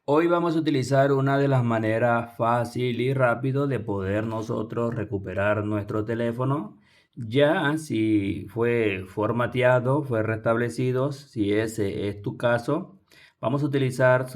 Hoy vamos a utilizar una de las maneras fácil y rápido de poder nosotros recuperar nuestro teléfono. Ya si fue formateado, fue restablecido, si ese es tu caso, vamos a utilizar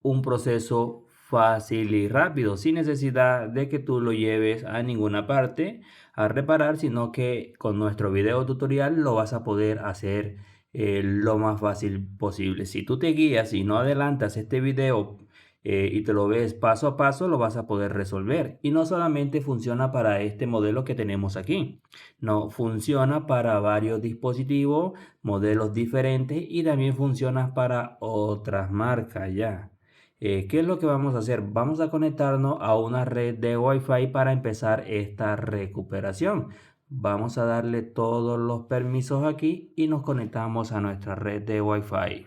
un proceso fácil y rápido, sin necesidad de que tú lo lleves a ninguna parte a reparar, sino que con nuestro video tutorial lo vas a poder hacer lo más fácil posible. Si tú te guías y no adelantas este video y te lo ves paso a paso, lo vas a poder resolver. Y no solamente funciona para este modelo que tenemos aquí, no, funciona para varios dispositivos, modelos diferentes y también funciona para otras marcas ya. ¿Qué es lo que vamos a hacer? Vamos a conectarnos a una red de Wi-Fi para empezar esta recuperación. Vamos a darle todos los permisos aquí y nos conectamos a nuestra red de Wi-Fi.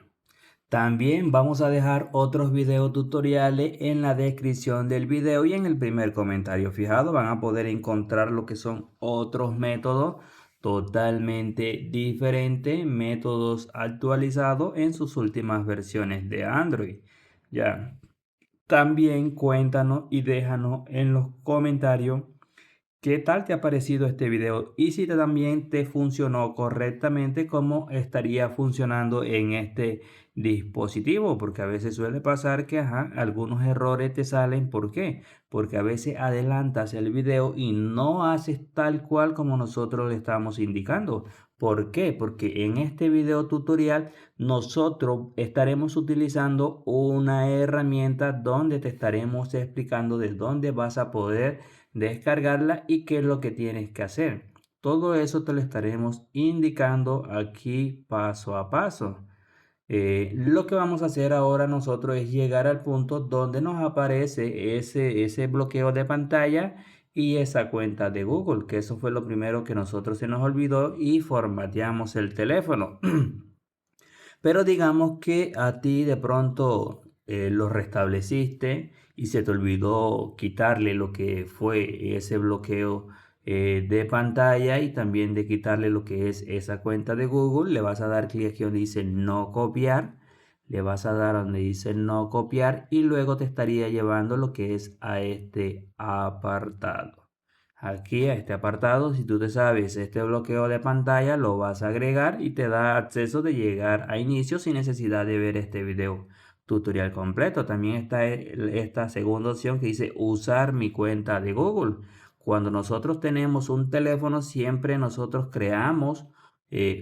También vamos a dejar otros videos tutoriales en la descripción del video y en el primer comentario fijado van a poder encontrar lo que son otros métodos totalmente diferentes, métodos actualizados en sus últimas versiones de Android. Ya, también cuéntanos y déjanos en los comentarios ¿qué tal te ha parecido este video? Y si también te funcionó correctamente, ¿cómo estaría funcionando en este dispositivo? Porque a veces suele pasar que algunos errores te salen. ¿Por qué? Porque a veces adelantas el video y no haces tal cual como nosotros le estamos indicando. ¿Por qué? Porque en este video tutorial nosotros estaremos utilizando una herramienta donde te estaremos explicando de dónde vas a poder descargarla y qué es lo que tienes que hacer. Todo eso te lo estaremos indicando aquí paso a paso. Lo que vamos a hacer ahora nosotros es llegar al punto donde nos aparece ese bloqueo de pantalla y esa cuenta de Google, que eso fue lo primero que nosotros se nos olvidó y formateamos el teléfono. Pero digamos que a ti de pronto lo restableciste y se te olvidó quitarle lo que fue ese bloqueo de pantalla y también de quitarle lo que es esa cuenta de Google. Le vas a dar clic aquí donde dice no copiar. Le vas a dar donde dice no copiar y luego te estaría llevando lo que es a este apartado. Aquí a este apartado, si tú te sabes este bloqueo de pantalla, lo vas a agregar y te da acceso de llegar a inicio sin necesidad de ver este video tutorial completo. También está esta segunda opción que dice usar mi cuenta de Google. Cuando nosotros tenemos un teléfono, siempre nosotros creamos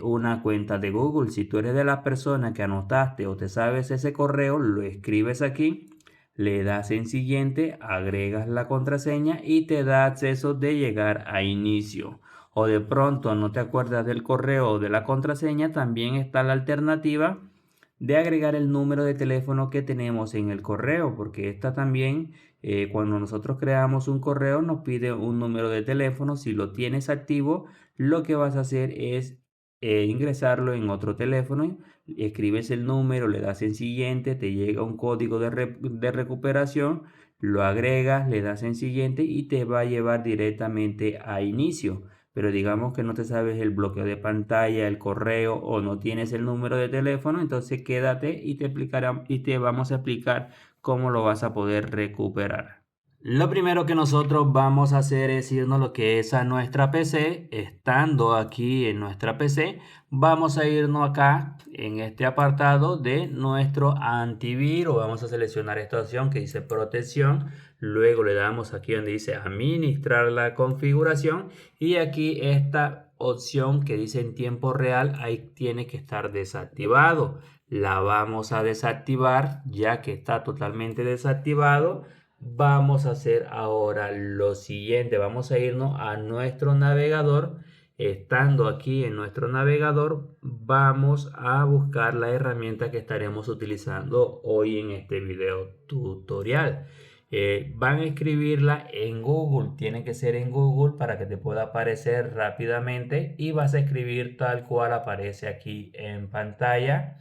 una cuenta de Google. Si tú eres de las personas que anotaste o te sabes ese correo, lo escribes aquí, le das en siguiente, agregas la contraseña y te da acceso de llegar a inicio. O de pronto no te acuerdas del correo o de la contraseña, también está la alternativa de agregar el número de teléfono que tenemos en el correo, porque esta también, cuando nosotros creamos un correo, nos pide un número de teléfono. Si lo tienes activo, lo que vas a hacer es ingresarlo en otro teléfono, escribes el número, le das en siguiente, te llega un código de recuperación, lo agregas, le das en siguiente y te va a llevar directamente a inicio. Pero digamos que no te sabes el bloqueo de pantalla, el correo o no tienes el número de teléfono, entonces quédate y y te vamos a explicar cómo lo vas a poder recuperar. Lo primero que nosotros vamos a hacer es irnos lo que es a nuestra PC. Estando aquí en nuestra PC, vamos a irnos acá en este apartado de nuestro antivirus. Vamos a seleccionar esta opción que dice protección. Luego le damos aquí donde dice administrar la configuración y aquí esta opción que dice en tiempo real, ahí tiene que estar desactivado. La vamos a desactivar ya que está totalmente desactivado. Vamos a hacer ahora lo siguiente. Vamos a irnos a nuestro navegador. Estando aquí en nuestro navegador, vamos a buscar la herramienta que estaremos utilizando hoy en este video tutorial. Van a escribirla en Google. Tiene que ser en Google para que te pueda aparecer rápidamente y vas a escribir tal cual aparece aquí en pantalla.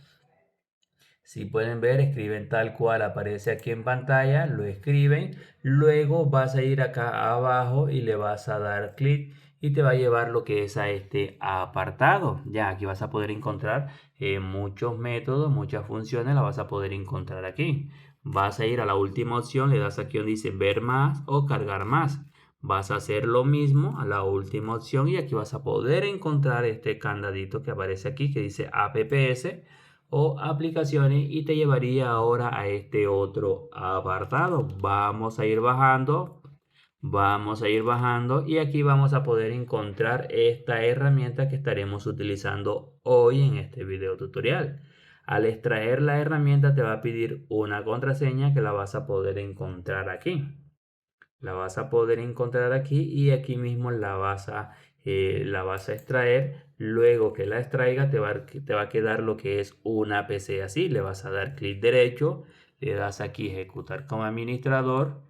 Si pueden ver, escriben tal cual aparece aquí en pantalla, lo escriben, luego vas a ir acá abajo y le vas a dar clic y te va a llevar lo que es a este apartado. Ya aquí vas a poder encontrar muchos métodos, muchas funciones, las vas a poder encontrar aquí. Vas a ir a la última opción, le das aquí donde dice ver más o cargar más. Vas a hacer lo mismo a la última opción y aquí vas a poder encontrar este candadito que aparece aquí que dice apps o aplicaciones y te llevaría ahora a este otro apartado. Vamos a ir bajando y aquí vamos a poder encontrar esta herramienta que estaremos utilizando hoy en este video tutorial. Al extraer la herramienta te va a pedir una contraseña que la vas a poder encontrar aquí. La vas a poder encontrar aquí y aquí mismo la vas a extraer. Luego que la extraiga te va a quedar lo que es una PC así. Le vas a dar clic derecho, le das aquí ejecutar como administrador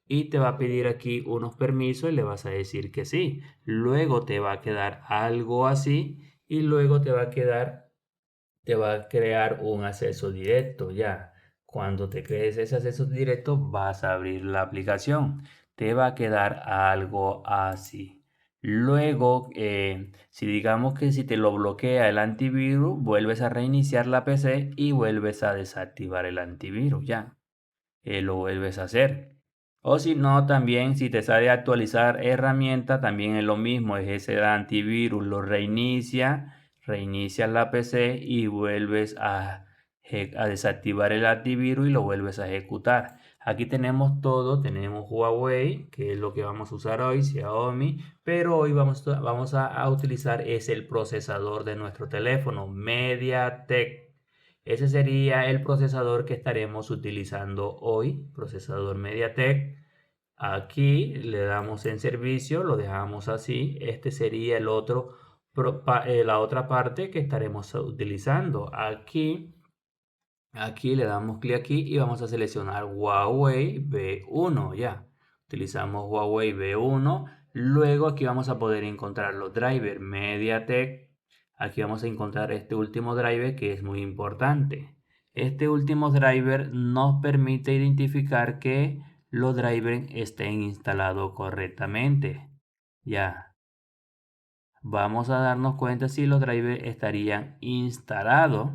y te va a pedir aquí unos permisos y le vas a decir que sí. Luego te va a quedar algo así y luego te va a crear un acceso directo ya. Cuando te crees ese acceso directo, vas a abrir la aplicación. Te va a quedar algo así. Luego, si digamos que si te lo bloquea el antivirus, vuelves a reiniciar la PC y vuelves a desactivar el antivirus ya. Lo vuelves a hacer. O si no, también si te sale actualizar herramienta, también es lo mismo, es ese antivirus, lo reinicias la PC y vuelves a desactivar el antivirus y lo vuelves a ejecutar. Aquí tenemos todo, tenemos Huawei, que es lo que vamos a usar hoy, Xiaomi, pero hoy vamos a utilizar es el procesador de nuestro teléfono, MediaTek. Ese sería el procesador que estaremos utilizando hoy, procesador MediaTek. Aquí le damos en servicio, lo dejamos así. Este sería el otro, la otra parte que estaremos utilizando. Aquí le damos clic aquí y vamos a seleccionar Huawei V1 ya. Utilizamos Huawei V1. Luego aquí vamos a poder encontrar los drivers MediaTek. Aquí vamos a encontrar este último driver que es muy importante. Este último driver nos permite identificar que los drivers estén instalados correctamente. Ya. Vamos a darnos cuenta si los drivers estarían instalados.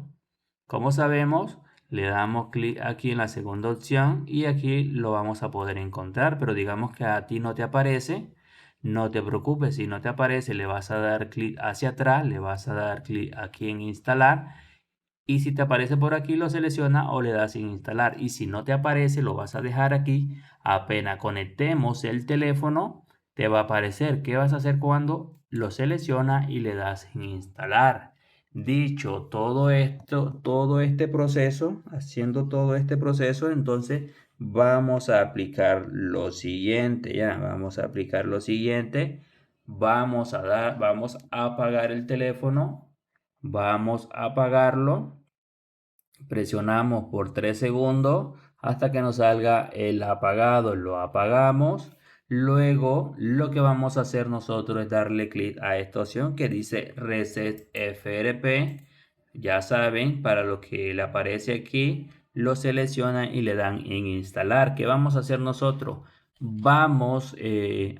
Como sabemos, le damos clic aquí en la segunda opción y aquí lo vamos a poder encontrar, pero digamos que a ti no te aparece, no te preocupes, si no te aparece le vas a dar clic hacia atrás, le vas a dar clic aquí en instalar y si te aparece por aquí lo selecciona o le das en instalar y si no te aparece lo vas a dejar aquí, apenas conectemos el teléfono te va a aparecer. ¿Qué vas a hacer cuando lo selecciona y le das en instalar? Dicho todo esto, todo este proceso, haciendo todo este proceso, entonces vamos a aplicar lo siguiente, ya, vamos a aplicar lo siguiente. Vamos a apagar el teléfono, vamos a apagarlo, presionamos por 3 segundos hasta que nos salga el apagado, lo apagamos. Luego lo que vamos a hacer nosotros es darle clic a esta opción que dice Reset FRP. Ya saben, para lo que le aparece aquí, lo seleccionan y le dan en instalar. ¿Qué vamos a hacer nosotros? Vamos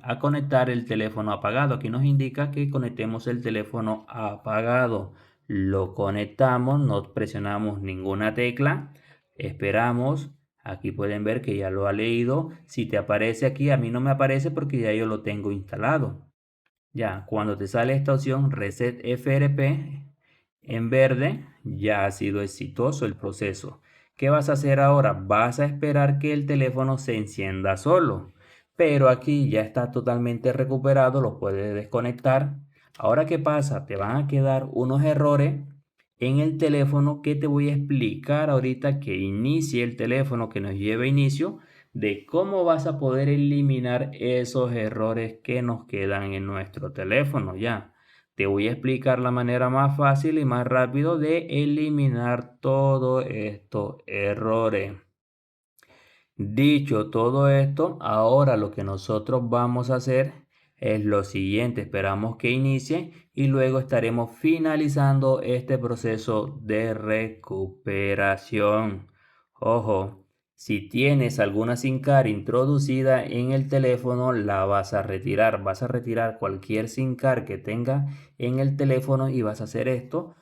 a conectar el teléfono apagado. Aquí nos indica que conectemos el teléfono apagado. Lo conectamos, no presionamos ninguna tecla, esperamos. Aquí pueden ver que ya lo ha leído. Si te aparece aquí, a mí no me aparece porque ya yo lo tengo instalado. Ya, cuando te sale esta opción Reset FRP en verde, ya ha sido exitoso el proceso. ¿Qué vas a hacer ahora? Vas a esperar que el teléfono se encienda solo. Pero aquí ya está totalmente recuperado, lo puedes desconectar. Ahora, ¿qué pasa? Te van a quedar unos errores en el teléfono que te voy a explicar ahorita que inicie el teléfono, que nos lleve a inicio, de cómo vas a poder eliminar esos errores que nos quedan en nuestro teléfono ya. Te voy a explicar la manera más fácil y más rápido de eliminar todos estos errores. Dicho todo esto, ahora lo que nosotros vamos a hacer es lo siguiente. Esperamos que inicie y luego estaremos finalizando este proceso de recuperación. Ojo, Si tienes alguna SIM card introducida en el teléfono, la vas a retirar. Vas a retirar cualquier SIM card que tenga en el teléfono y vas a hacer esto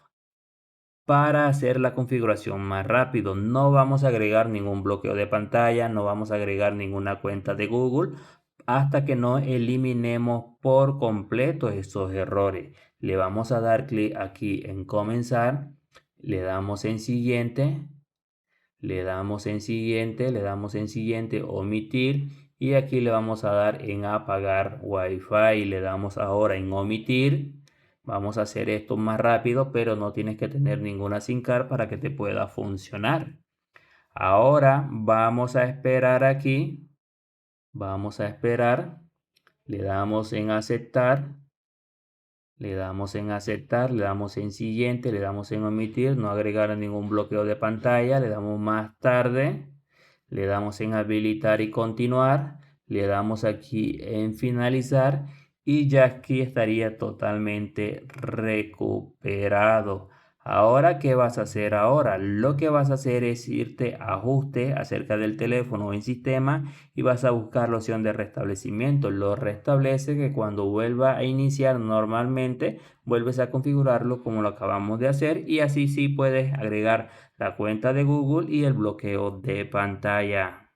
para hacer la configuración más rápido. No vamos a agregar ningún bloqueo de pantalla, no vamos a agregar ninguna cuenta de Google hasta que no eliminemos por completo esos errores. Le vamos a dar clic aquí en comenzar, le damos en siguiente, le damos en siguiente, le damos en siguiente, omitir, y aquí le vamos a dar en apagar Wi-Fi, le damos ahora en omitir. Vamos a hacer esto más rápido, pero no tienes que tener ninguna SIM card para que te pueda funcionar. Ahora vamos a esperar aquí, vamos a esperar, le damos en aceptar, le damos en aceptar, le damos en siguiente, le damos en omitir, no agregar ningún bloqueo de pantalla, le damos más tarde, le damos en habilitar y continuar, le damos aquí en finalizar y ya aquí estaría totalmente recuperado. Ahora, ¿qué vas a hacer ahora? Lo que vas a hacer es irte a ajuste acerca del teléfono o en sistema y vas a buscar la opción de restablecimiento. Lo restablece, que cuando vuelva a iniciar normalmente vuelves a configurarlo como lo acabamos de hacer, y así sí puedes agregar la cuenta de Google y el bloqueo de pantalla.